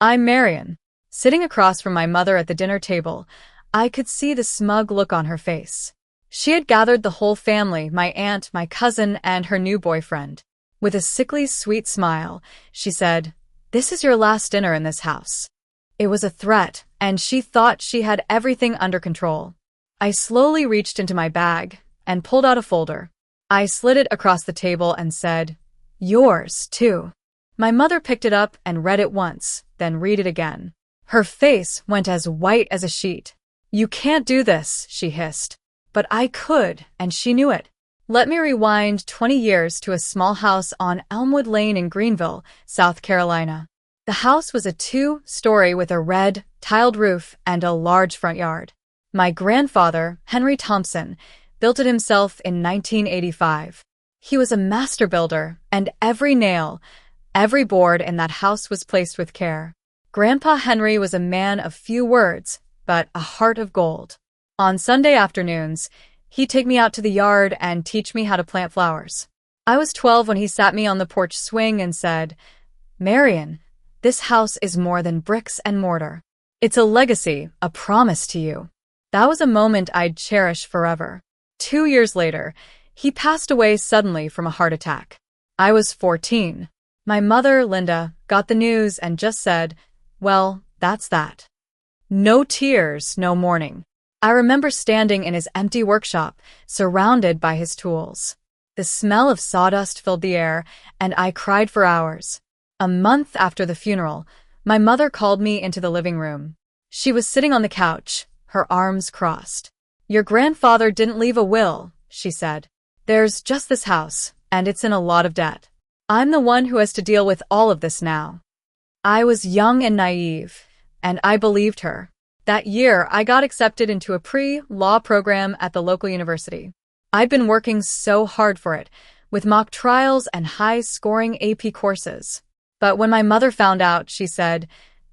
I'm Marion. Sitting across from my mother at the dinner table, I could see the smug look on her face. She had gathered the whole family, my aunt, my cousin, and her new boyfriend. With a sickly sweet smile, she said, "This is your last dinner in this house." It was a threat, and she thought she had everything under control. I slowly reached into my bag and pulled out a folder. I slid it across the table and said, "Yours, too." My mother picked it up and read it once, then read it again. Her face went as white as a sheet. "You can't do this," she hissed. But I could, and she knew it. Let me rewind 20 years to a small house on Elmwood Lane in Greenville, South Carolina. The house was a 2-story with a red, tiled roof and a large front yard. My grandfather, Henry Thompson, built it himself in 1985. He was a master builder, and every nail, every board in that house was placed with care. Grandpa Henry was a man of few words, but a heart of gold. On Sunday afternoons, he'd take me out to the yard and teach me how to plant flowers. I was 12 when he sat me on the porch swing and said, "Marion, this house is more than bricks and mortar. It's a legacy, a promise to you." That was a moment I'd cherish forever. 2 years later, he passed away suddenly from a heart attack. I was 14. My mother, Linda, got the news and just said, "Well, that's that." No tears, no mourning. I remember standing in his empty workshop, surrounded by his tools. The smell of sawdust filled the air, and I cried for hours. A month after the funeral, my mother called me into the living room. She was sitting on the couch, her arms crossed. "Your grandfather didn't leave a will," she said. "There's just this house, and it's in a lot of debt. I'm the one who has to deal with all of this now." I was young and naive, and I believed her. That year, I got accepted into a pre-law program at the local university. I'd been working so hard for it, with mock trials and high-scoring AP courses. But when my mother found out, she said,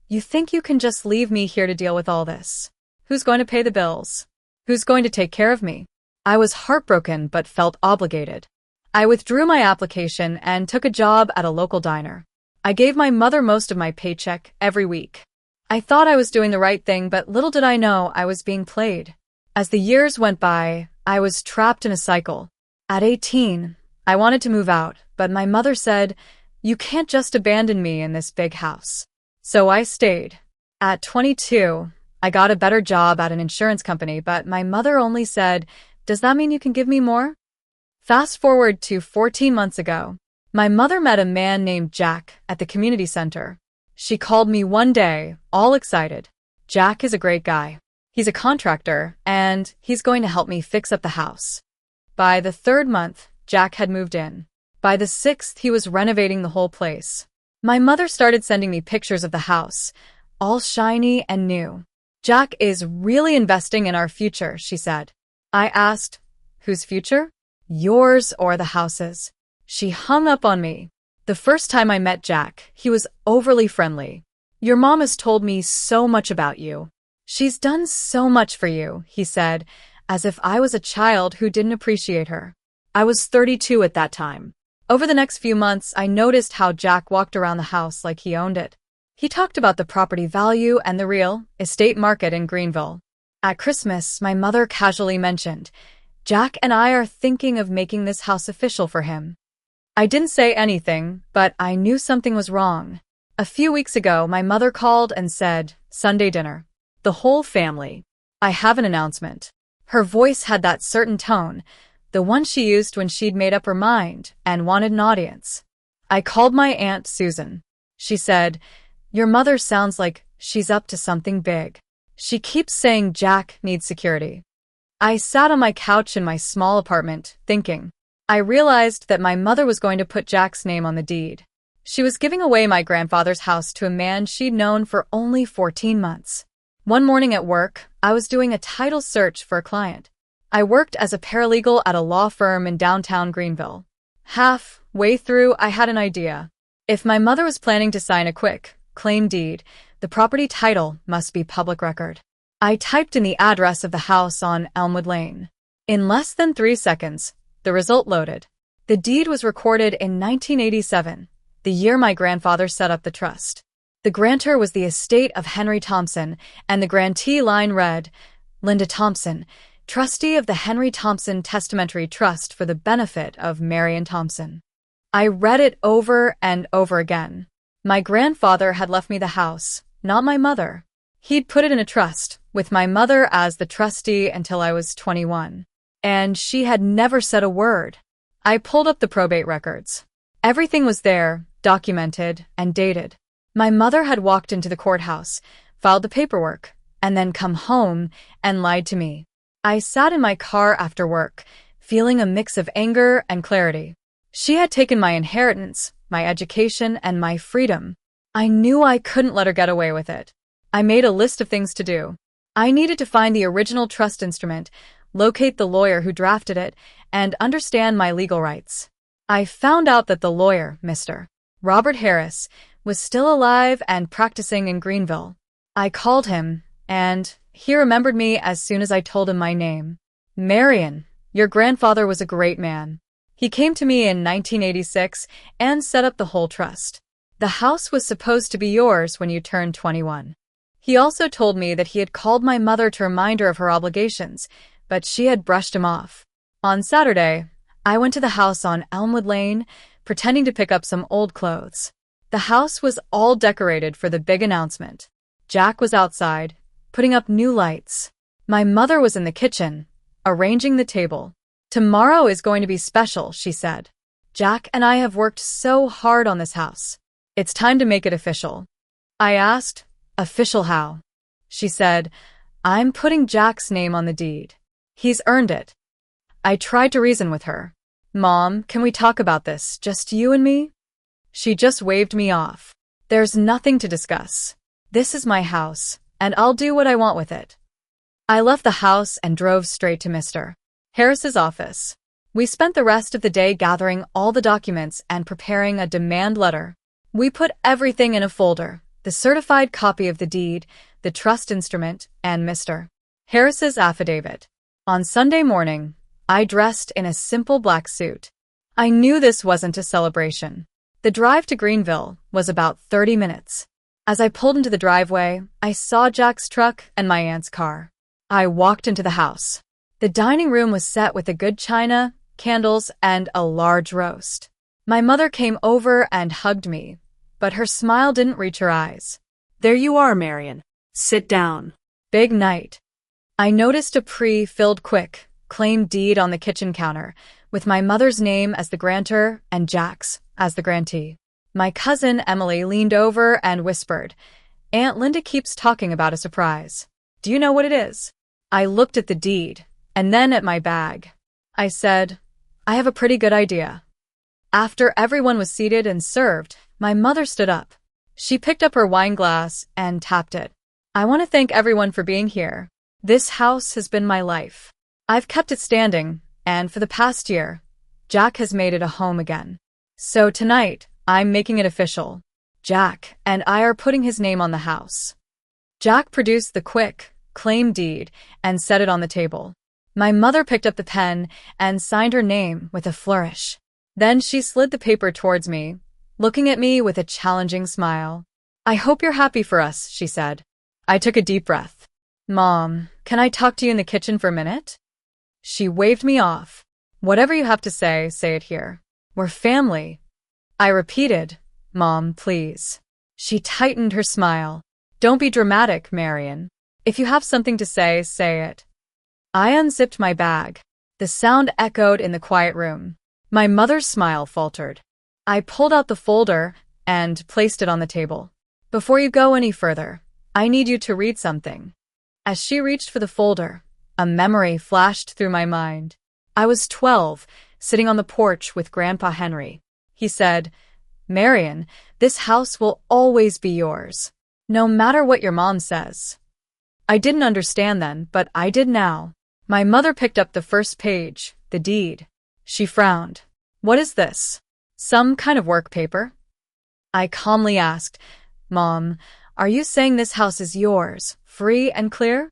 "You think you can just leave me here to deal with all this? Who's going to pay the bills? Who's going to take care of me?" I was heartbroken but felt obligated. I withdrew my application and took a job at a local diner. I gave my mother most of my paycheck every week. I thought I was doing the right thing, but little did I know I was being played. As the years went by, I was trapped in a cycle. At 18, I wanted to move out, but my mother said, "You can't just abandon me in this big house." So I stayed. At 22, I got a better job at an insurance company, but my mother only said, "Does that mean you can give me more?" Fast forward to 14 months ago. My mother met a man named Jack at the community center. She called me one day, all excited. "Jack is a great guy. He's a contractor, and he's going to help me fix up the house." By the 3rd month, Jack had moved in. By the 6th, he was renovating the whole place. My mother started sending me pictures of the house, all shiny and new. "Jack is really investing in our future," she said. I asked, "Whose future?" "Yours or the house's." She hung up on me. The first time I met Jack, he was overly friendly. "Your mom has told me so much about you. She's done so much for you," he said, as if I was a child who didn't appreciate her. I was 32 at that time. Over the next few months, I noticed how Jack walked around the house like he owned it. He talked about the property value and the real estate market in Greenville. At Christmas, my mother casually mentioned, "Jack and I are thinking of making this house official for him." I didn't say anything, but I knew something was wrong. A few weeks ago, my mother called and said, "Sunday dinner. The whole family. I have an announcement." Her voice had that certain tone, the one she used when she'd made up her mind and wanted an audience. I called my Aunt Susan. She said, "Your mother sounds like she's up to something big. She keeps saying Jack needs security." I sat on my couch in my small apartment, thinking. I realized that my mother was going to put Jack's name on the deed. She was giving away my grandfather's house to a man she'd known for only 14 months. One morning at work, I was doing a title search for a client. I worked as a paralegal at a law firm in downtown Greenville. Halfway through, I had an idea. If my mother was planning to sign a quick claim deed, the property title must be public record. I typed in the address of the house on Elmwood Lane. In less than 3 seconds, the result loaded. The deed was recorded in 1987, the year my grandfather set up the trust. The grantor was the estate of Henry Thompson, and the grantee line read, Linda Thompson, trustee of the Henry Thompson Testamentary Trust for the benefit of Marion Thompson. I read it over and over again. My grandfather had left me the house, not my mother. He'd put it in a trust, with my mother as the trustee until I was 21. And she had never said a word. I pulled up the probate records. Everything was there, documented and dated. My mother had walked into the courthouse, filed the paperwork, and then come home and lied to me. I sat in my car after work, feeling a mix of anger and clarity. She had taken my inheritance, my education, and my freedom. I knew I couldn't let her get away with it. I made a list of things to do. I needed to find the original trust instrument, locate the lawyer who drafted it, and understand my legal rights. I found out that the lawyer, Mr. Robert Harris, was still alive and practicing in Greenville. I called him, and he remembered me as soon as I told him my name. Marion, your grandfather was a great man. He came to me in 1986 and set up the whole trust. The house was supposed to be yours when you turned 21. He also told me that he had called my mother to remind her of her obligations, but she had brushed him off. On Saturday, I went to the house on Elmwood Lane, pretending to pick up some old clothes. The house was all decorated for the big announcement. Jack was outside, putting up new lights. My mother was in the kitchen, arranging the table. Tomorrow is going to be special, she said. Jack and I have worked so hard on this house. It's time to make it official. I asked, official how? She said, I'm putting Jack's name on the deed. He's earned it. I tried to reason with her. Mom, can we talk about this, just you and me? She just waved me off. There's nothing to discuss. This is my house, and I'll do what I want with it. I left the house and drove straight to Mr. Harris's office. We spent the rest of the day gathering all the documents and preparing a demand letter. We put everything in a folder, the certified copy of the deed, the trust instrument, and Mr. Harris's affidavit. On Sunday morning, I dressed in a simple black suit. I knew this wasn't a celebration. The drive to Greenville was about 30 minutes. As I pulled into the driveway, I saw Jack's truck and my aunt's car. I walked into the house. The dining room was set with a good china, candles, and a large roast. My mother came over and hugged me, but her smile didn't reach her eyes. There you are, Marion. Sit down. Big night. I noticed a pre-filled quick claim deed on the kitchen counter, with my mother's name as the grantor and Jack's as the grantee. My cousin Emily leaned over and whispered, Aunt Linda keeps talking about a surprise. Do you know what it is? I looked at the deed, and then at my bag. I said, I have a pretty good idea. After everyone was seated and served, my mother stood up. She picked up her wine glass and tapped it. I want to thank everyone for being here. This house has been my life. I've kept it standing, and for the past year, Jack has made it a home again. So tonight, I'm making it official. Jack and I are putting his name on the house. Jack produced the quick claim deed and set it on the table. My mother picked up the pen and signed her name with a flourish. Then she slid the paper towards me, looking at me with a challenging smile. I hope you're happy for us, she said. I took a deep breath. Mom, can I talk to you in the kitchen for a minute? She waved me off. Whatever you have to say it here. We're family. I repeated, Mom, please. She tightened her smile. Don't be dramatic, Marion. If you have something to say it. I unzipped my bag. The sound echoed in the quiet room. My mother's smile faltered. I pulled out the folder and placed it on the table. Before you go any further, I need you to read something. As she reached for the folder, a memory flashed through my mind. I was 12, sitting on the porch with Grandpa Henry. He said, Marion, this house will always be yours, no matter what your mom says. I didn't understand then, but I did now. My mother picked up the first page, the deed. She frowned. What is this? Some kind of work paper? I calmly asked, Mom, are you saying this house is yours, free and clear?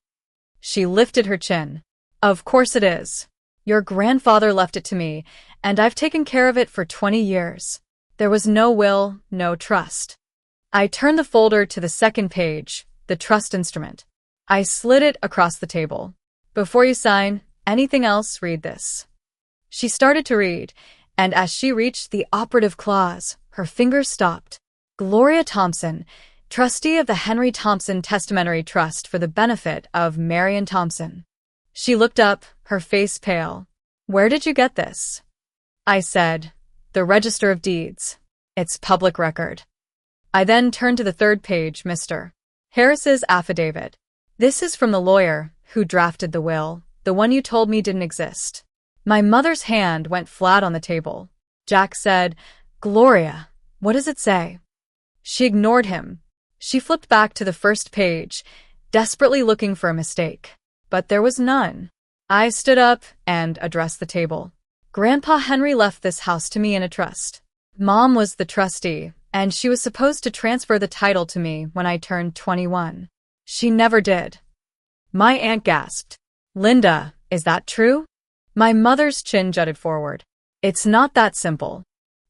She lifted her chin. Of course it is. Your grandfather left it to me, and I've taken care of it for 20 years. There was no will, no trust. I turned the folder to the second page, the trust instrument. I slid it across the table. Before you sign anything else, read this. She started to read, and as she reached the operative clause, her fingers stopped. Gloria Thompson, trustee of the Henry Thompson Testamentary Trust for the benefit of Marion Thompson. She looked up, her face pale. Where did you get this? I said, the Register of Deeds. It's public record. I then turned to the third page, Mr. Harris's affidavit. This is from the lawyer who drafted the will, the one you told me didn't exist. My mother's hand went flat on the table. Jack said, Gloria, what does it say? She ignored him. She flipped back to the first page, desperately looking for a mistake. But there was none. I stood up and addressed the table. Grandpa Henry left this house to me in a trust. Mom was the trustee, and she was supposed to transfer the title to me when I turned 21. She never did. My aunt gasped. Linda, is that true? My mother's chin jutted forward. It's not that simple.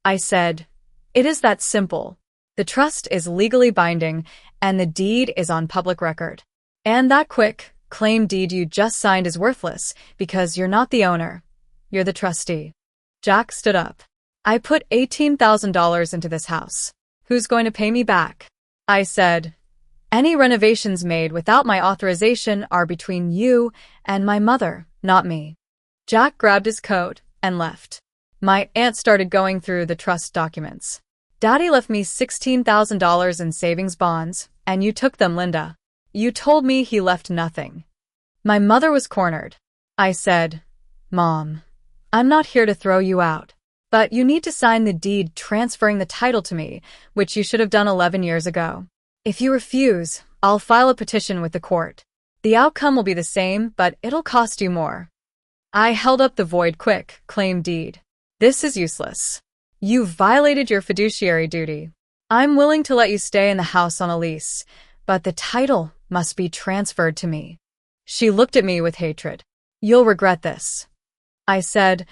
I said, it is that simple. The trust is legally binding, and the deed is on public record. And that quick claim deed you just signed is worthless because you're not the owner. You're the trustee. Jack stood up. I put $18,000 into this house. Who's going to pay me back? I said, any renovations made without my authorization are between you and my mother, not me. Jack grabbed his coat and left. My aunt started going through the trust documents. Daddy left me $16,000 in savings bonds, and you took them, Linda. You told me he left nothing. My mother was cornered. I said, Mom, I'm not here to throw you out, but you need to sign the deed transferring the title to me, which you should have done 11 years ago. If you refuse, I'll file a petition with the court. The outcome will be the same, but it'll cost you more. I held up the void quick claim deed. This is useless. You've violated your fiduciary duty. I'm willing to let you stay in the house on a lease, but the title must be transferred to me. She looked at me with hatred. You'll regret this. I said,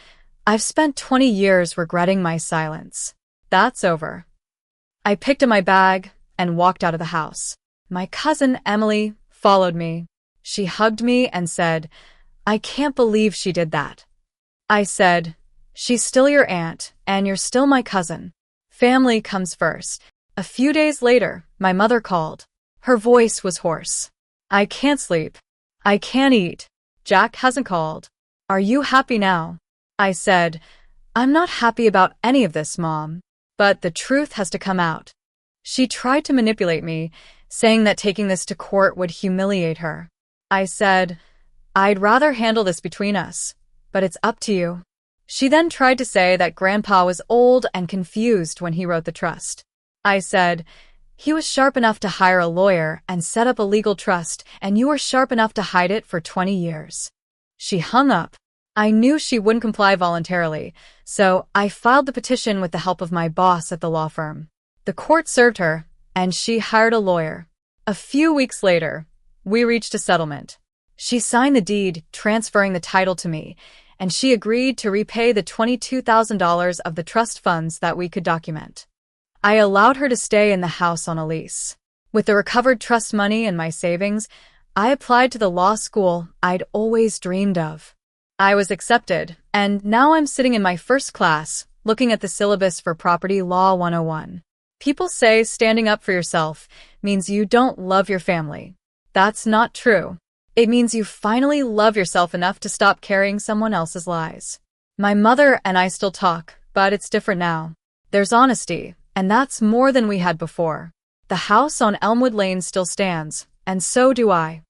I've spent 20 years regretting my silence. That's over. I picked up my bag and walked out of the house. My cousin Emily followed me. She hugged me and said, I can't believe she did that. I said, she's still your aunt, and you're still my cousin. Family comes first. A few days later, my mother called. Her voice was hoarse. I can't sleep. I can't eat. Jack hasn't called. Are you happy now? I said, I'm not happy about any of this, Mom. But the truth has to come out. She tried to manipulate me, saying that taking this to court would humiliate her. I said, I'd rather handle this between us, but it's up to you. She then tried to say that Grandpa was old and confused when he wrote the trust. I said, he was sharp enough to hire a lawyer and set up a legal trust, and you were sharp enough to hide it for 20 years. She hung up. I knew she wouldn't comply voluntarily, so I filed the petition with the help of my boss at the law firm. The court served her, and she hired a lawyer. A few weeks later, we reached a settlement. She signed the deed, transferring the title to me, and she agreed to repay the $22,000 of the trust funds that we could document. I allowed her to stay in the house on a lease. With the recovered trust money and my savings, I applied to the law school I'd always dreamed of. I was accepted, and now I'm sitting in my first class, looking at the syllabus for Property Law 101. People say standing up for yourself means you don't love your family. That's not true. It means you finally love yourself enough to stop carrying someone else's lies. My mother and I still talk, but it's different now. There's honesty, and that's more than we had before. The house on Elmwood Lane still stands, and so do I.